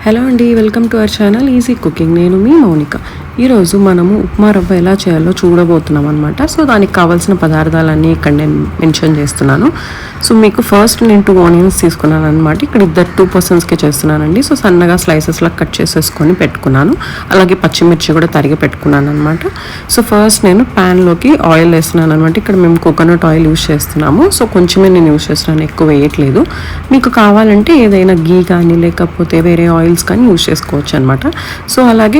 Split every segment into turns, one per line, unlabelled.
Hello అండి, welcome to our channel easy cooking. నేను మీ మౌనిక. ఈరోజు మనము ఉప్మా రవ్వ ఎలా చేయాలో చూడబోతున్నాం అనమాట. సో దానికి కావాల్సిన పదార్థాలన్నీ ఇక్కడ నేను మెన్షన్ చేస్తున్నాను. సో మీకు ఫస్ట్ నేను 2 ఆనియన్స్ తీసుకున్నాను అనమాట. ఇక్కడ 2 పర్సన్స్కి చేస్తున్నానండి. సో సన్నగా స్లైసెస్లా కట్ చేసేసుకొని పెట్టుకున్నాను. అలాగే పచ్చిమిర్చి కూడా తరిగి పెట్టుకున్నాను అనమాట. సో ఫస్ట్ నేను ప్యాన్లోకి ఆయిల్ వేస్తున్నాను అనమాట. ఇక్కడ మేము కోకోనట్ ఆయిల్ యూజ్ చేస్తున్నాము. సో కొంచెమే నేను యూజ్ చేస్తున్నాను, ఎక్కువ వేయట్లేదు. మీకు కావాలంటే ఏదైనా గీ కానీ లేకపోతే వేరే ఆయిల్స్ కానీ యూజ్ చేసుకోవచ్చు అనమాట. సో అలాగే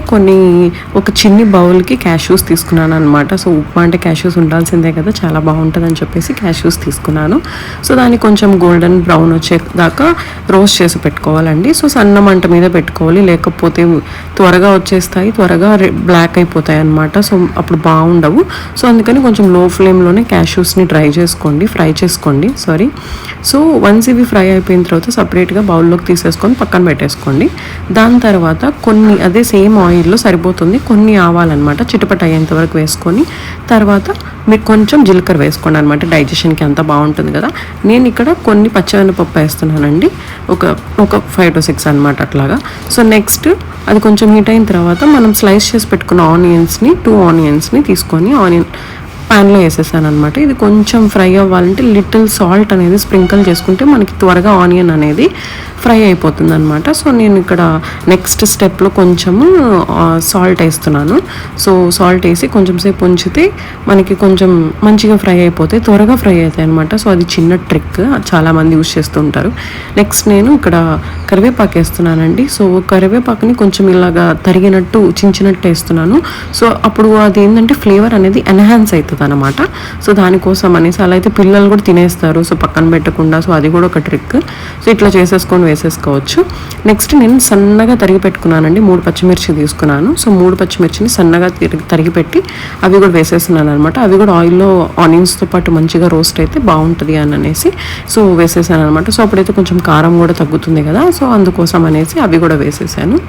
ఒక చిన్ని బౌల్కి క్యాష్యూస్ తీసుకున్నాను అనమాట. సో ఉప్మా అంటే క్యాష్యూస్ ఉండాల్సిందే కదా, చాలా బాగుంటుంది అని చెప్పేసి క్యాష్యూస్ తీసుకున్నాను. సో దాన్ని కొంచెం గోల్డెన్ బ్రౌన్ వచ్చేదాకా రోస్ట్ చేసి పెట్టుకోవాలండి. సో సన్న మంట మీద పెట్టుకోవాలి, లేకపోతే త్వరగా వచ్చేస్తాయి, త్వరగా బ్లాక్ అయిపోతాయి అనమాట. సో అప్పుడు బాగుండవు. సో అందుకని కొంచెం లో ఫ్లేమ్లోనే క్యాష్యూస్ని ఫ్రై చేసుకోండి. సో వన్స్ ఇవి ఫ్రై అయిపోయిన తర్వాత సపరేట్గా బౌల్లోకి తీసేసుకొని పక్కన పెట్టేసుకోండి. దాని తర్వాత అదే సేమ్ ఆయిల్లో సరిపోతుంది, కొన్ని ఆవాలన్నమాట చిటపట అయ్యేంత వరకు వేసుకొని తర్వాత మీరు కొంచెం జీలకర్ర వేసుకోండి అనమాట. డైజెషన్కి అంతా బాగుంటుంది కదా. నేను ఇక్కడ కొన్ని పచ్చిమిరపప్పు వేస్తున్నానండి, ఒక 5 to 6 అనమాట అట్లాగా. సో నెక్స్ట్ అది కొంచెం హీట్ అయిన తర్వాత మనం స్లైస్ చేసి పెట్టుకున్న 2 ఆనియన్స్ని తీసుకొని ప్యాన్లో వేసేసాను అనమాట. ఇది కొంచెం ఫ్రై అవ్వాలంటే లిటిల్ సాల్ట్ అనేది స్ప్రింకిల్ చేసుకుంటే మనకి త్వరగా ఆనియన్ అనేది ఫ్రై అయిపోతుంది అనమాట. సో నేను ఇక్కడ నెక్స్ట్ స్టెప్లో కొంచెము సాల్ట్ వేస్తున్నాను. సో సాల్ట్ వేసి కొంచెం సేపు ఉంచితే మనకి కొంచెం మంచిగా ఫ్రై అయిపోతాయి, త్వరగా ఫ్రై అవుతాయి అనమాట. సో అది చిన్న ట్రిక్, చాలామంది యూజ్ చేస్తుంటారు. నెక్స్ట్ నేను ఇక్కడ కరివేపాకు వేస్తున్నానండి. సో కరివేపాకుని కొంచెం ఇలాగా తరిగినట్టు చించినట్టు వేస్తున్నాను. సో అప్పుడు అది ఏంటంటే ఫ్లేవర్ అనేది ఎన్హాన్స్ అవుతుంది అనమాట. సో దానికోసం అనేసి అలా అయితే పిల్లలు కూడా తినేస్తారు, సో పక్కన పెట్టకుండా. సో అది కూడా ఒక ట్రిక్. సో ఇట్లా వేసేసుకోవచ్చు. నెక్స్ట్ నేను సన్నగా తరిగి పెట్టుకున్నానండి, 3 పచ్చిమిర్చి తీసుకున్నాను. సో 3 పచ్చిమిర్చిని సన్నగా తరిగి పెట్టి అవి కూడా వేసేస్తున్నాను అనమాట. అవి కూడా ఆయిల్లో ఆనియన్స్తో పాటు మంచిగా రోస్ట్ అయితే బాగుంటుంది అనేసి సో వేసేసాను అనమాట. సో అప్పుడైతే కొంచెం కారం కూడా తగ్గుతుంది కదా, సో అందుకోసం అనేసి అవి కూడా వేసేసాను.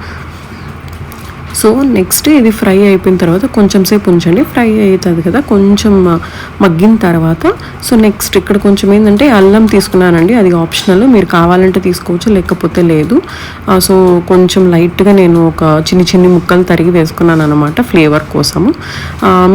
సో నెక్స్ట్ ఇది ఫ్రై అయిపోయిన తర్వాత కొంచెం సేపు ఉంచండి, ఫ్రై అవుతుంది కదా, కొంచెం మగ్గిన తర్వాత. సో నెక్స్ట్ ఇక్కడ కొంచెం ఏంటంటే అల్లం తీసుకున్నానండి, అది ఆప్షనల్, మీరు కావాలంటే తీసుకోవచ్చు లేకపోతే లేదు. సో కొంచెం లైట్గా నేను ఒక చిన్ని ముక్కలు తరిగి వేసుకున్నాను అనమాట ఫ్లేవర్ కోసము.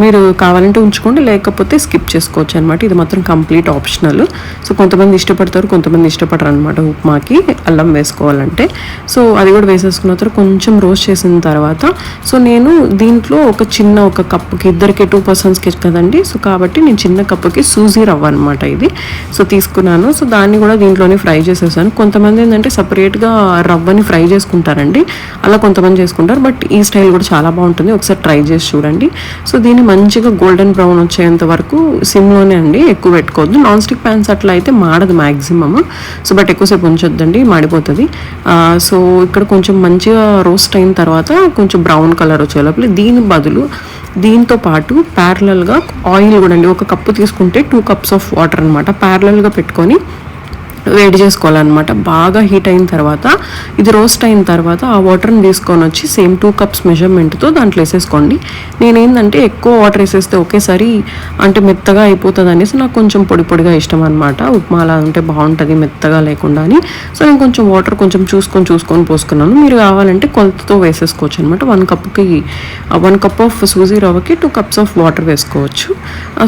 మీరు కావాలంటే ఉంచుకోండి, లేకపోతే స్కిప్ చేసుకోవచ్చు అనమాట. ఇది మాత్రం కంప్లీట్ ఆప్షనల్. సో కొంతమంది ఇష్టపడతారు, కొంతమంది ఇష్టపడరు అనమాట ఉప్మాకి అల్లం వేసుకోవాలంటే. సో అది కూడా వేసేసుకున్న తర్వాత కొంచెం రోస్ట్ చేసిన తర్వాత సో నేను దీంట్లో ఒక కప్పుకి 2 పర్సన్స్కి కదండి. సో కాబట్టి నేను చిన్న కప్పుకి సూజీ రవ్వ అనమాట ఇది సో తీసుకున్నాను. సో దాన్ని కూడా దీంట్లోనే ఫ్రై చేసేసాను. కొంతమంది ఏంటంటే సపరేట్గా రవ్వని ఫ్రై చేసుకుంటారండి, అలా కొంతమంది చేసుకుంటారు. బట్ ఈ స్టైల్ కూడా చాలా బాగుంటుంది, ఒకసారి ట్రై చేసి చూడండి. సో దీన్ని మంచిగా గోల్డెన్ బ్రౌన్ వచ్చేంత వరకు సిమ్లోనే అండి, ఎక్కువ పెట్టుకోవద్దు. నాన్ స్టిక్ ప్యాన్స్ అట్లా అయితే మాడదు మ్యాక్సిమమ్. సో బట్ ఎక్కువసేపు ఉంచొద్దండి, మాడిపోతుంది. సో ఇక్కడ కొంచెం మంచిగా రోస్ట్ అయిన తర్వాత కొంచెం బ్రౌన్ కలర్ వచ్చే లోపల దీని బదులు దీంతో పాటు ప్యారలల్గా ఆయిల్ కూడా అండి, 1 కప్పు తీసుకుంటే 2 cups ఆఫ్ వాటర్ అనమాట ప్యారలల్గా పెట్టుకొని వేడి చేసుకోవాలన్నమాట. బాగా హీట్ అయిన తర్వాత ఇది రోస్ట్ అయిన తర్వాత ఆ వాటర్ని తీసుకొని వచ్చి సేమ్ 2 cups మెజర్మెంట్తో దాంట్లో వేసేసుకోండి. నేనేంటంటే ఎక్కువ వాటర్ వేసేస్తే ఒకేసారి అంటే మెత్తగా అయిపోతుంది అనేసి నాకు కొంచెం పొడిగా ఇష్టం అనమాట. ఉప్మా అలా ఉంటే బాగుంటుంది మెత్తగా లేకుండా అని. సో నేను కొంచెం వాటర్ చూసుకొని పోసుకున్నాను. మీరు కావాలంటే కొలతతో వేసేసుకోవచ్చు అనమాట. 1 cup ఆఫ్ సూజీ రవ్వకి 2 cups ఆఫ్ వాటర్ వేసుకోవచ్చు.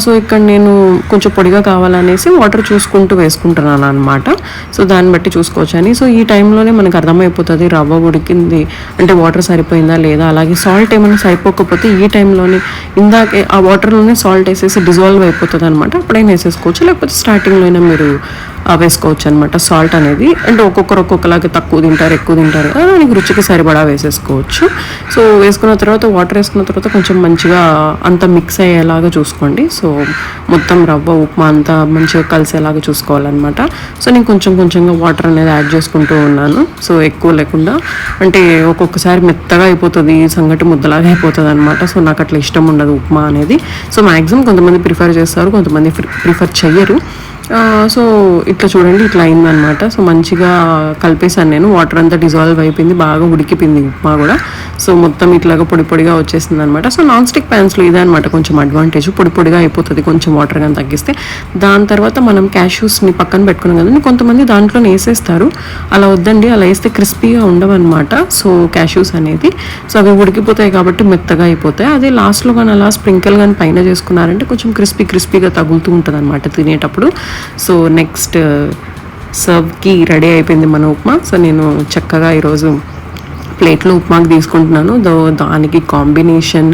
సో ఇక్కడ నేను కొంచెం పొడిగా కావాలనేసి వాటర్ చూసుకుంటూ వేసుకుంటున్నాను అనమాట. సో దాన్ని బట్టి చూసుకోవచ్చు అని. సో ఈ టైంలోనే మనకు అర్థమైపోతుంది రవ్వ ఉడికింది అంటే వాటర్ సరిపోయిందా లేదా. అలాగే సాల్ట్ ఏమైనా సరిపోకపోతే ఈ టైంలోనే ఇందాకే ఆ వాటర్లోనే సాల్ట్ వేసేసి డిజాల్వ్ అయిపోతుంది అనమాట. అప్పుడైనా వేసేసుకోవచ్చు, లేకపోతే స్టార్టింగ్లోనే మీరు వేసుకోవచ్చు అనమాట. సాల్ట్ అనేది అంటే ఒక్కొక్కలాగా తక్కువ తింటారు, ఎక్కువ తింటారు, దానికి రుచికి సరిపడా వేసేసుకోవచ్చు. సో వేసుకున్న తర్వాత వాటర్ వేసుకున్న తర్వాత కొంచెం మంచిగా అంతా మిక్స్ అయ్యేలాగా చూసుకోండి. సో మొత్తం రవ్వ ఉప్మా అంతా మంచిగా కలిసేలాగా చూసుకోవాలన్నమాట. సో నేను కొంచెంగా వాటర్ అనేది యాడ్ చేసుకుంటూ ఉన్నాను. సో ఎక్కువ లేకుండా, అంటే ఒక్కొక్కసారి మెత్తగా అయిపోతుంది, సంగటి ముద్దలాగా అయిపోతుంది అనమాట. సో నాకు అట్లా ఇష్టం ఉండదు ఉప్మా అనేది. సో మ్యాక్సిమం కొంతమంది ప్రిఫర్ చేస్తారు, కొంతమంది ప్రిఫర్ చెయ్యరు. సో ఇట్లా చూడండి, ఇట్లా అయిందనమాట. సో మంచిగా కలిపేసాను నేను, వాటర్ అంతా డిజాల్వ్ అయిపోయింది, బాగా ఉడికిపోయింది ఉప్మా కూడా. సో మొత్తం ఇట్లాగా పొడి పొడిగా వచ్చేసింది అనమాట. సో నాన్ స్టిక్ ప్యాన్స్లో ఇదే అనమాట కొంచెం అడ్వాంటేజ్, పొడి పొడిగా అయిపోతుంది కొంచెం వాటర్ కానీ తగ్గిస్తే. దాని తర్వాత మనం క్యాష్యూస్ని పక్కన పెట్టుకున్నాం కదండి, కొంతమంది దాంట్లో వేసేస్తారు, అలా వద్దండి, అలా వేస్తే క్రిస్పీగా ఉండవన్నమాట. సో క్యాష్యూస్ అనేది సో అవి ఉడికిపోతాయి కాబట్టి మెత్తగా అయిపోతాయి. అదే లాస్ట్లో కానీ అలా స్ప్రింకిల్ కానీ పైన చేసుకున్నారంటే కొంచెం క్రిస్పీగా తగులుతూ ఉంటుంది అనమాట తినేటప్పుడు. సో నెక్స్ట్ సర్వ్కి రెడీ అయిపోయింది మన ఉప్మా. సో నేను చక్కగా ఈరోజు ప్లేట్లో ఉప్మాకి తీసుకుంటున్నాను. దానికి కాంబినేషన్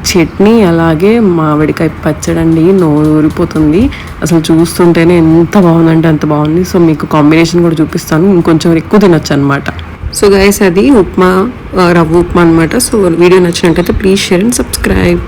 చట్నీ అలాగే మామిడికాయ పచ్చడండి, నోరూరిపోతుంది అసలు చూస్తుంటేనే. ఎంత బాగుందంటే అంత బాగుంది. సో మీకు కాంబినేషన్ కూడా చూపిస్తాను, ఇంకొంచెం ఎక్కువ తినొచ్చు అనమాట. సో గైస్ అది ఉప్మా, రవ్వ ఉప్మా అనమాట. సో వీడియో నచ్చినట్టయితే ప్లీజ్ షేర్ అండ్ సబ్స్క్రైబ్.